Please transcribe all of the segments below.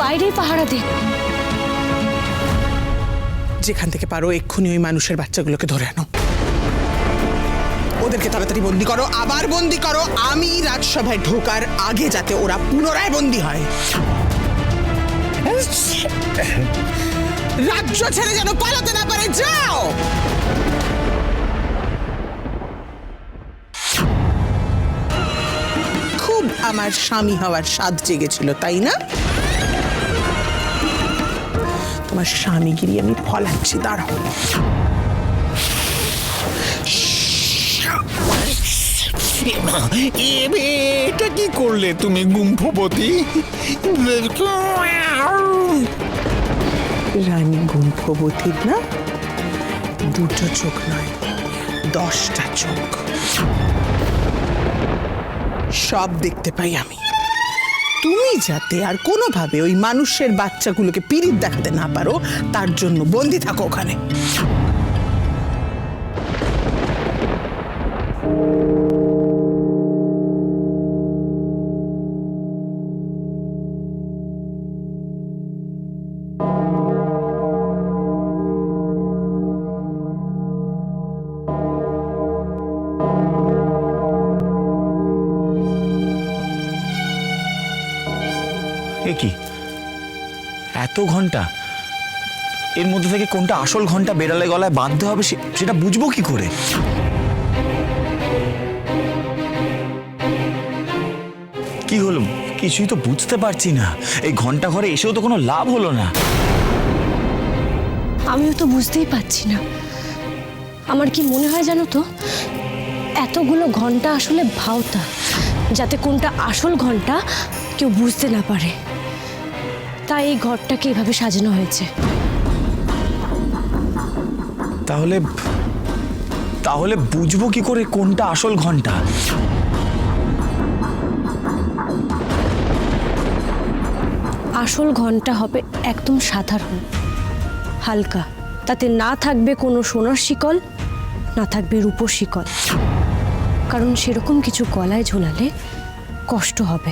বাইরেই পাহারা দে। যেখান থেকে পারো এক্ষুনি ওই মানুষের বাচ্চাগুলোকে ধরে আনো, ওদেরকে তাড়াতাড়ি বন্দি করো, আবার বন্দি করো, আমি রাজসভায় ঢোকার আগে যাতে ওরা পুনরায় বন্দি হয়। রাজ্য ছেড়ে যেন পালাতে না পারে। যাও। খুব আমার স্বামী হওয়ার স্বাদ জেগেছিল, তাই না? তোমার স্বামীগিরি আমি ফলাচ্ছি, দাঁড়াও। এটা কি করলে তুমি গুম্ফবতী? রানী গুম্ফবতীর না দুটো চোখ নয়, 10টা চোখ, সব দেখতে পাই আমি। তুমি যাতে আর কোনোভাবে ওই মানুষের বাচ্চাগুলোকে পীড়িত দেখাতে না পারো, তার জন্য বন্দি থাকো ওখানে। এ কি এত ঘন্টা? এর মধ্যে থেকে কোনটা আসল ঘন্টা বেড়ালে গলায় বাঁধতে হবে সেটা বুঝবো কি করে? কি হলো? কিছুই তো বুঝতে পারছি না। এই ঘন্টা ঘরে এসেও তো কোনো লাভ হলো না। আমিও তো বুঝতেই পারছি না। আমার কি মনে হয় জানো তো, এতগুলো ঘন্টা আসলে ভাওতা, যাতে কোনটা আসল ঘন্টা কেউ বুঝতে না পারে। তাই এই ঘরটাকে এভাবে সাজানো হয়েছে। তাহলে তাহলে বুঝবো কি করে কোনটা আসল ঘন্টা? আসল ঘন্টা হবে একদম সাধারণ, হালকা, তাতে না থাকবে কোনো সোনার শিকল, না থাকবে রূপোর শিকল। কারণ সেরকম কিছু গলায় ঝোলালে কষ্ট হবে।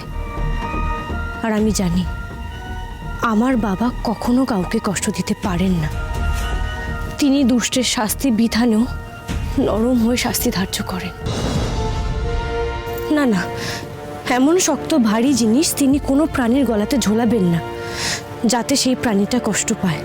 আর আমি জানি আমার বাবা কখনো কাউকে কষ্ট দিতে পারেন না। তিনি দুষ্টের শাস্তি বিধানেও নরম হয়ে শাস্তি ধার্য করেন। না না, এমন শক্ত ভারী জিনিস তিনি কোনো প্রাণীর গলাতে ঝোলাবেন না, যাতে সেই প্রাণীটা কষ্ট পায়।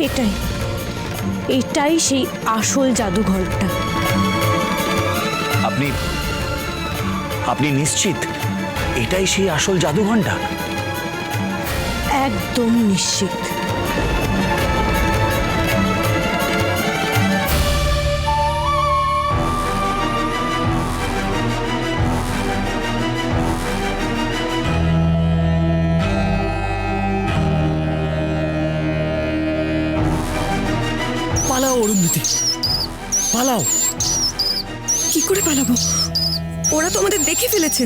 এটাই এটাই সেই আসল জাদুঘরটা। আপনি আপনি নিশ্চিত এটাই সেই আসল জাদুঘরটা? একদম নিশ্চিত। পালাও অরুন্ধতী, পালাও। কি করে পালাবো? ওরা তো আমাদের দেখে ফেলেছে।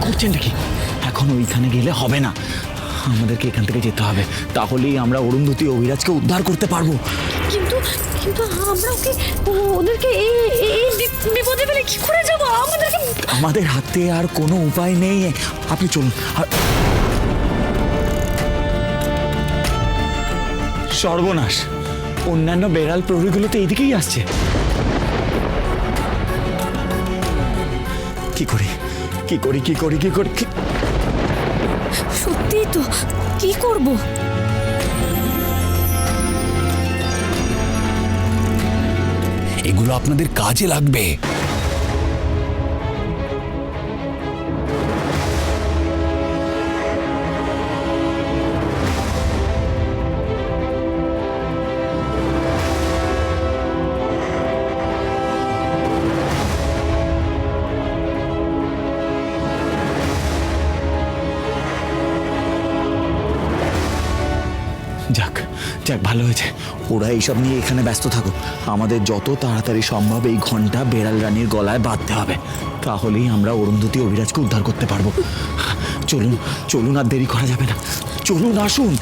করছেনটা কি? এখন ওইখানে গেলে হবে না, আমাদেরকে এখান থেকে যেতে হবে, তাহলেই আমরা অরুন্ধতী অভিরাজকে উদ্ধার করতে পারবো। কিন্তু কিন্তু আমরা ওদেরকে এই বিপদে ফেলে কি করে যাব? আমাদের হাতে আর কোনো উপায় নেই, আপনি চলুন। সর্বনাশ, অন্যান্য বেড়াল প্রহরীগুলো তো এইদিকেই আসছে। কি করি কি করি কি করি কি করি? সত্যি তো, কি করব? এগুলো আপনাদের কাজে লাগবে। যাক যাক, ভালো হয়েছে, ওরা এইসব নিয়ে এখানে ব্যস্ত থাকো। আমাদের যত তাড়াতাড়ি সম্ভব এই ঘন্টা বেড়াল রানীর গলায় বাঁধতে হবে, তাহলেই আমরা অরুন্ধতী অভিরাজকে উদ্ধার করতে পারবো। চলুন চলুন, আর দেরি করা যাবে না, চলুন আসুন।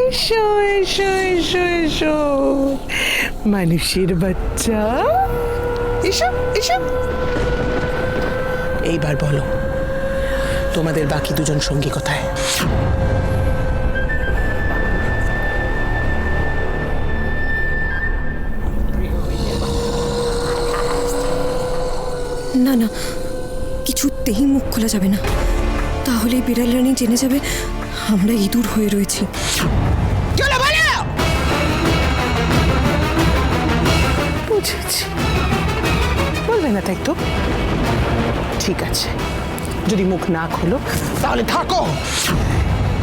এসো এসো এসো এসো মানুষের বাচ্চা, এসো এসো। এইবার বলো, তোমাদের বাকি দুজন সঙ্গী কোথায়? না না, কিছুতেই মুখ খোলা যাবে না, তাহলে বিড়াল রানী জেনে যাবে আমরা ইঁদুর হয়ে রয়েছি। চলো বলো। বুঝেছি, বলবে না তাই তো? ঠিক আছে, যদি মুখ না খোলো তাহলে থাকো,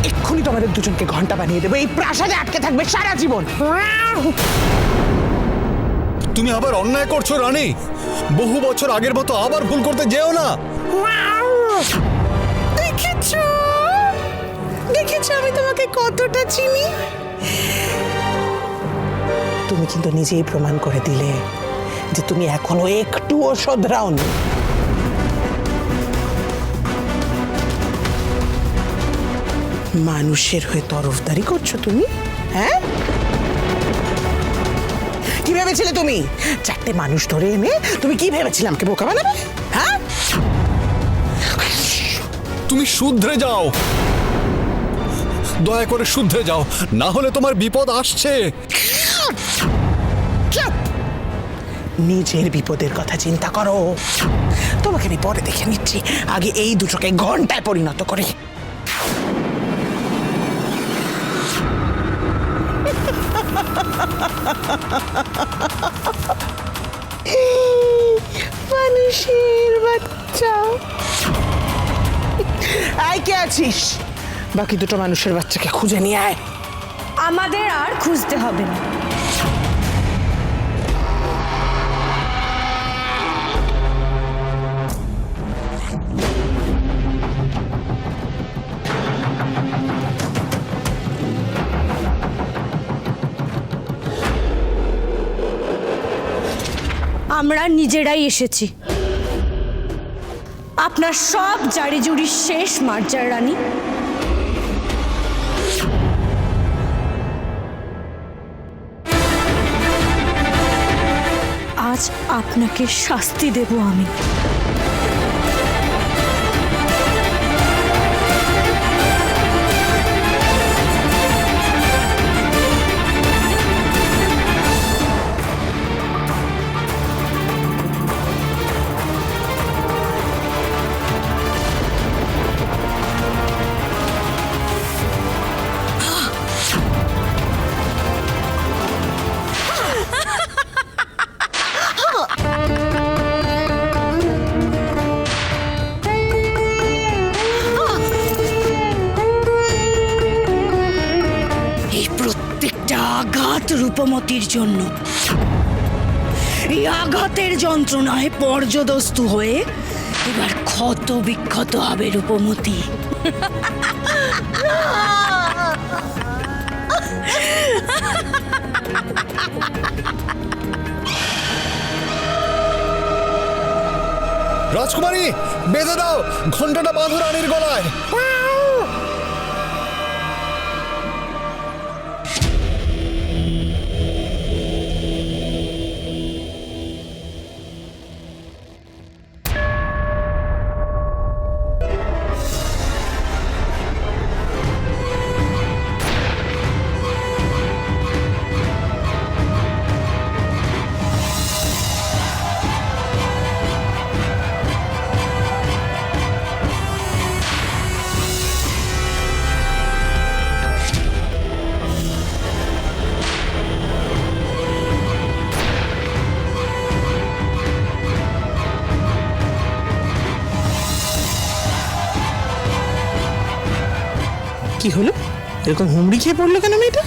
এক্ষুনি তোমাদের দুজনকে ঘন্টা বানিয়ে দেবো, এই প্রাসাদে আটকে থাকবে সারা জীবন। তুমি আবার অন্যায় করছো রানী, বহু বছর আগের মতো আবার ভুল করতে যেও না। দেখেছো দেখেছো আমি তোমাকে কতটা চিনি। তুমি কিন্তু নিজেই প্রমাণ করে দিলে যে তুমি এখনো একটুও শোধরাওনি। মানুষের হয়ে তরফদারি করছো তুমি, হ্যাঁ? কি ভেবেছিলে তুমি? চারটে মানুষ ধরে এনে তুমি কি ভেবেছিলে আমাকে বোকা বানাবে? হ্যাঁ, তুমি শুধরে যাও, দয়া করে শুধরে যাও, না হলে তোমার বিপদ আসছে। চুপ! নিজের বিপদের কথা চিন্তা করো, তোমাকে আমি পরে দেখে নিচ্ছি, আগে এই দুটোকে ঘন্টায় পরিণত করি। মানুষের বাচ্চা, আয় কে আছিস? বাকি দুটো মানুষের বাচ্চাকে খুঁজে নিয়ে আয়। আমাদের আর খুঁজতে হবে না, আমরা নিজেরাই এসেছি। আপনার সব জারি জুড়ি শেষ মার্জার রানী। আজ আপনাকে শাস্তি দেব আমি। এই প্রত্যেকটা আঘাত রূপমতির জন্য। এই আঘাতের যন্ত্রণায় পর্যদস্তু হয়ে এবার ক্ষত বিক্ষত হবে রূপমতি। রাজকুমারী বেঁধে দাও, ঘন্টাটা বাঁধো রানীর গলায়। কি হলো? এরকম হুমড়ি খেয়ে পড়লো কেন মেয়েটা?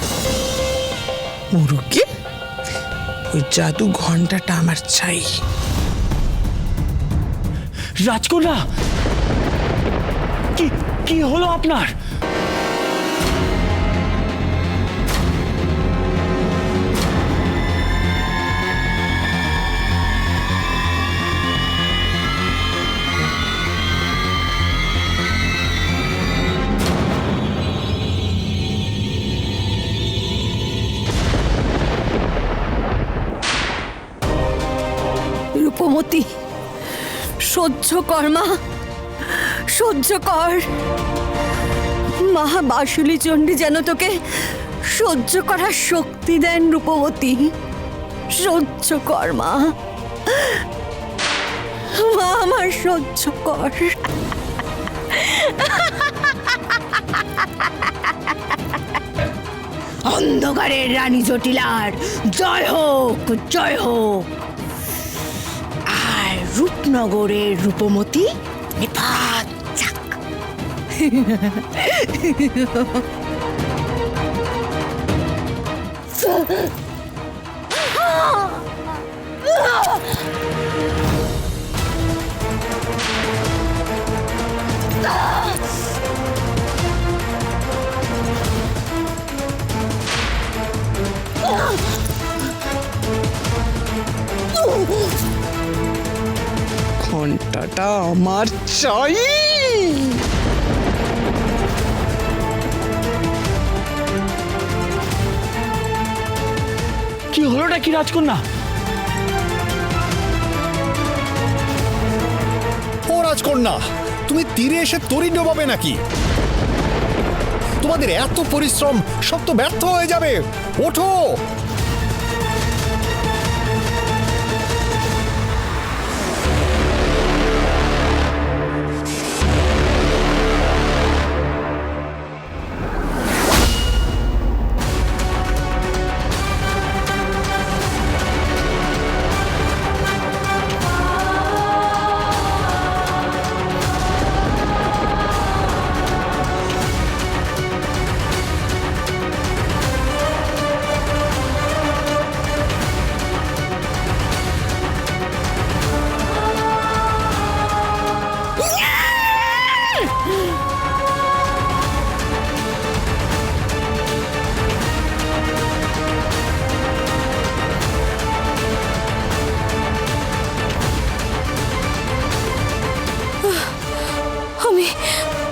মুরুকে, ওই জাদু ঘন্টাটা আমার চাই। রাজকন্যা, কি কি হলো আপনার? রূপমতি, সহ্য কর মা, সহ্য কর। মা বাসুলি চণ্ডী যেন তোকে সহ্য করার শক্তি দেন রূপমতি। সহ্য কর মা, মা আমার সহ্য কর। অন্ধকারের রানী জটিলার জয় হোক, জয় হোক। আর রূপনগরের রূপমতি নিপাত যাক। ঘন্টাটা আমার চাই। কি হলোটা কি রাজকন্যা? ও রাজকন্যা, তুমি তীরে এসে তরি ডোবাবে নাকি? তোমাদের এত পরিশ্রম সব তো ব্যর্থ হয়ে যাবে। ওঠো।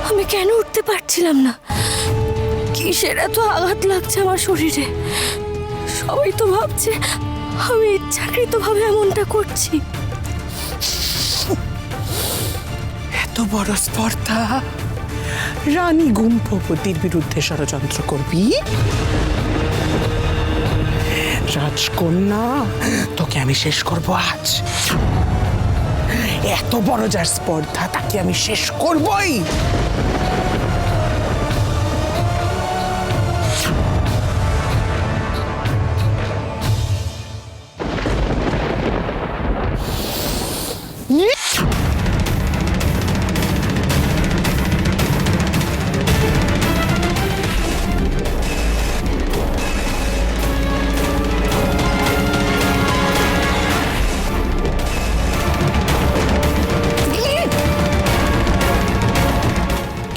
আমি কেন উঠতে পারছিলাম না? কিসের এত আঘাত লাগছে আমার শরীরে? সবাই তো ভাবছে আমি ইচ্ছাকৃতভাবে এমনটা করছি। এত বড় স্পর্ধা, রানী গুম্ফবতীর বিরুদ্ধে ষড়যন্ত্র করবি? রাজকন্যা, তোকে আমি শেষ করব আজ। এত বড় যার স্পর্ধা, তাকে আমি শেষ করবই।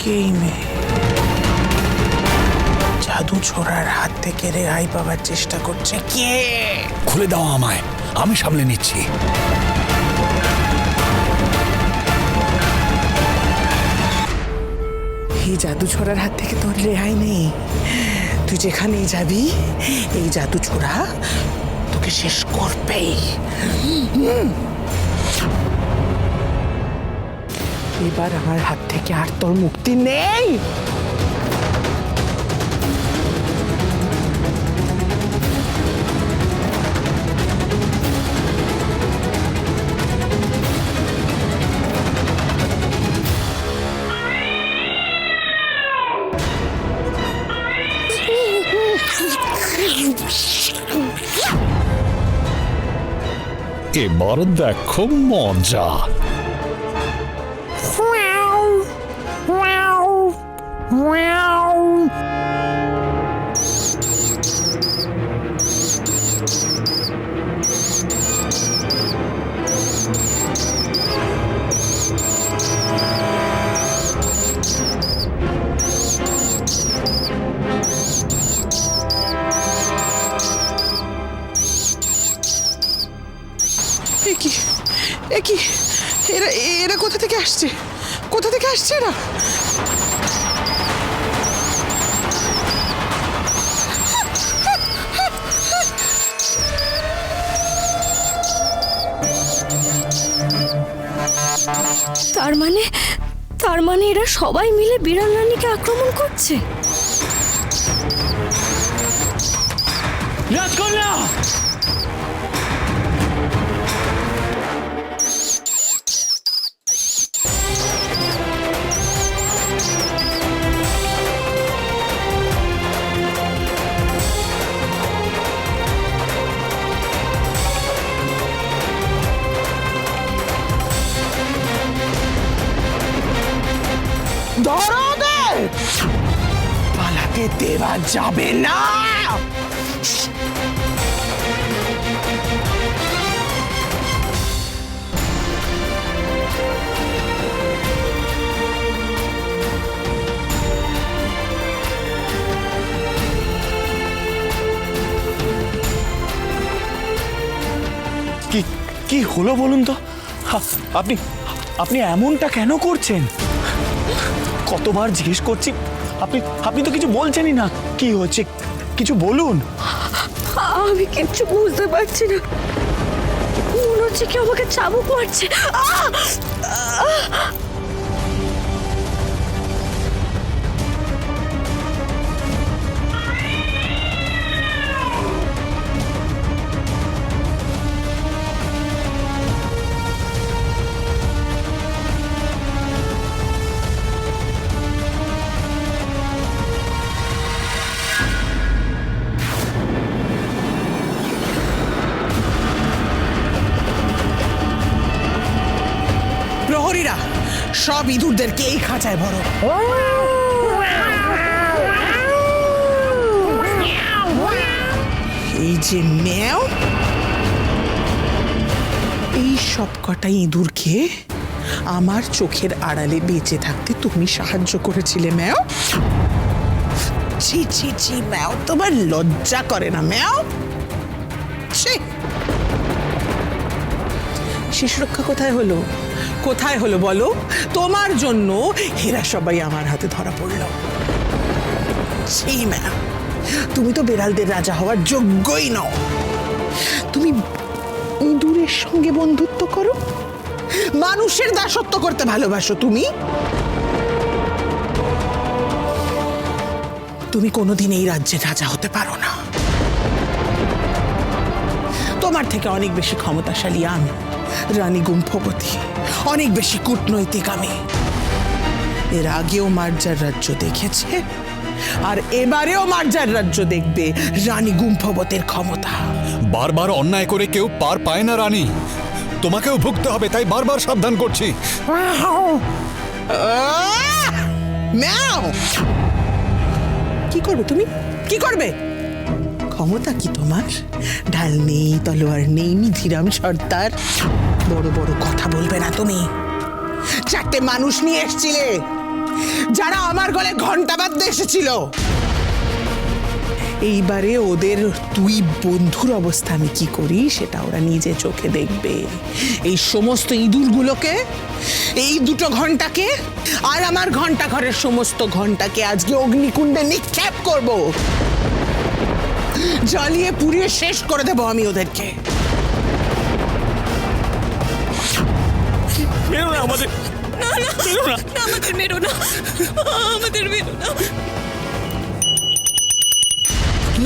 কে মেয়ে? জাদু ছোড়ার হাত থেকে রেহাই পাওয়ার চেষ্টা করছে কে? খুলে দাও আমায়, আমি সামলে নিচ্ছি। এই জাদু ছোড়ার হাত থেকে তোর রেহাই নেই। তুই যেখানেই যাবি এই জাদু ছোড়া তোকে শেষ করবেই। এবার আমার হাত থেকে আর তোর মুক্তি নেই। এবার দেখো মজা। কি এরা এরা কোথা থেকে আসছে? কোথা থেকে আসছে এরা? তার মানে এরা সবাই মিলে বিড়াল রানীকে আক্রমণ করছে। রাজকন্যা! ধরো ওদের! পালাতে দেওয়া যাবে না। কি কি হলো বলুন তো? আপনি আপনি এমনটা কেন করছেন? কতবার জিজ্ঞেস করছি, আপনি তো কিছু বলছেনই না। কি হচ্ছে কিছু বলুন। আমি কিচ্ছু বুঝতে পারছি না, মনে হচ্ছে কেউ আমাকে চাবুক মারছে। প্রহরীরা সব ইঁদুরদেরকে এই খাঁচায় ভরো। এই যে ম্যাও, এই সব কটা ইঁদুরকে আমার চোখের আড়ালে বেঁচে থাকতে তুমি সাহায্য করেছিলে ম্যাও। ছি ছি ছি ম্যাও, তোমার লজ্জা করে না ম্যাও? ছি! শেষ রক্ষা কোথায় হলো? কোথায় হলো বলো? তোমার জন্য এরা সবাই আমার হাতে ধরা পড়ল। ছি ম্যাম, তুমি তো বেড়ালদের রাজা হওয়ার যোগ্যই নও। তুমি ইঁদুরের সঙ্গে বন্ধুত্ব করো, মানুষের দাসত্ব করতে ভালোবাসো। তুমি কোনোদিন এই রাজ্যের রাজা হতে পারো না। তোমার থেকে অনেক বেশি ক্ষমতাশালী আমি, রানী গুম্ফবতী, অনেক বেশি কূটনৈতিক আমি। এর আগেও মার্জার রাজ্য দেখেছে, আর এবারেও মার্জার রাজ্য দেখবে রানী গুম্ফবতীর ক্ষমতা। বারবার অন্যায় করে কেউ পার পায় না রানী, তোমাকেও ভুগতে হবে, তাই বারবার সাবধান করছি। ম্যাও, কি করবে তুমি? কি করবে? ক্ষমতা কি তোমার? ঢাল নেই, তলোয়ার নেই, নিধিরাম সর্দার। বড় বড় কথা বলবে না তুমি। চারটে মানুষ নিয়ে এসছিলে, যারা আমার গলে ঘন্টা বাঁধতে এসেছিল। এইবারে ওদের দুই বন্ধুর অবস্থা আমি কি করি সেটা ওরা নিজে চোখে দেখবে। এই সমস্ত ইঁদুরগুলোকে, এই দুটো ঘন্টাকে আর আমার ঘন্টা ঘরের সমস্ত ঘন্টাকে আজকে অগ্নিকুণ্ডে নিক্ষেপ করব, জ্বালিয়ে পুড়িয়ে শেষ করে দেব আমি ওদেরকে। মেরো না আমাদের, না না না, আমাদের মেরো না, আমাদের মেরো না।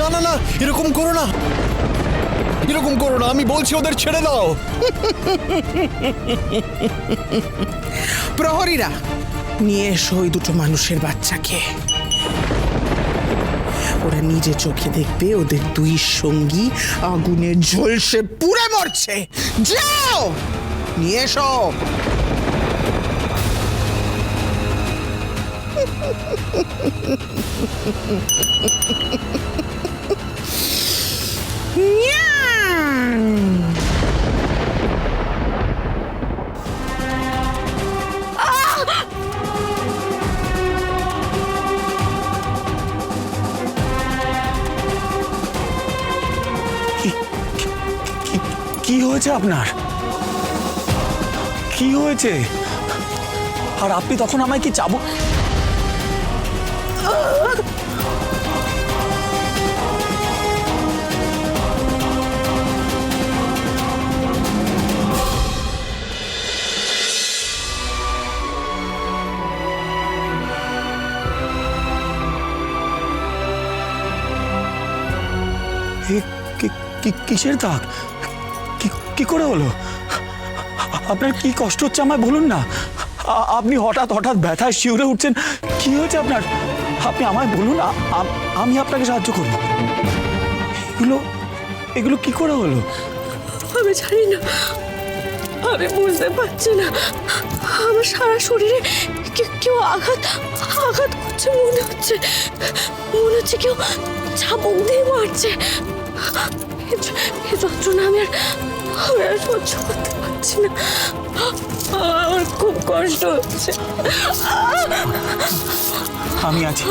না না না, এরকম করো না, এরকম করো না, আমি বলছি ওদের ছেড়ে দাও। প্রহরীরা নিয়ে এসো ওই দুটো মানুষের বাচ্চাকে। ওরা নিজে চোখে দেখবে ওদের দুই সঙ্গী আগুনের ঝলসে পুড়ে মরছে। যাও নিয়ে এসো। কি হয়েছে আপনার? কি হয়েছে? আর আপনি তখন আমায় কি চাবুক? কিসের দাগ? কি করে হলো? আপনার কি কষ্ট হচ্ছে আমায় বলুন না। আপনি হঠাৎ হঠাৎ ব্যথায় শিউরে উঠছেন, কি হয়েছে আপনার? আপনি আমায় বলুন, আমি আপনাকে সাহায্য করব। এগুলো কি করে হলো? আমি জানি না, আমি বুঝতে পারছি না। আমার সারা শরীরে কেউ আঘাত করছে মনে হচ্ছে কেউ চাবুক দিয়ে মারছে। এই যন্ত্রণা আমি আর সহ্য করতে পারছি না। আমার খুব কষ্ট হচ্ছে। আমি আছি।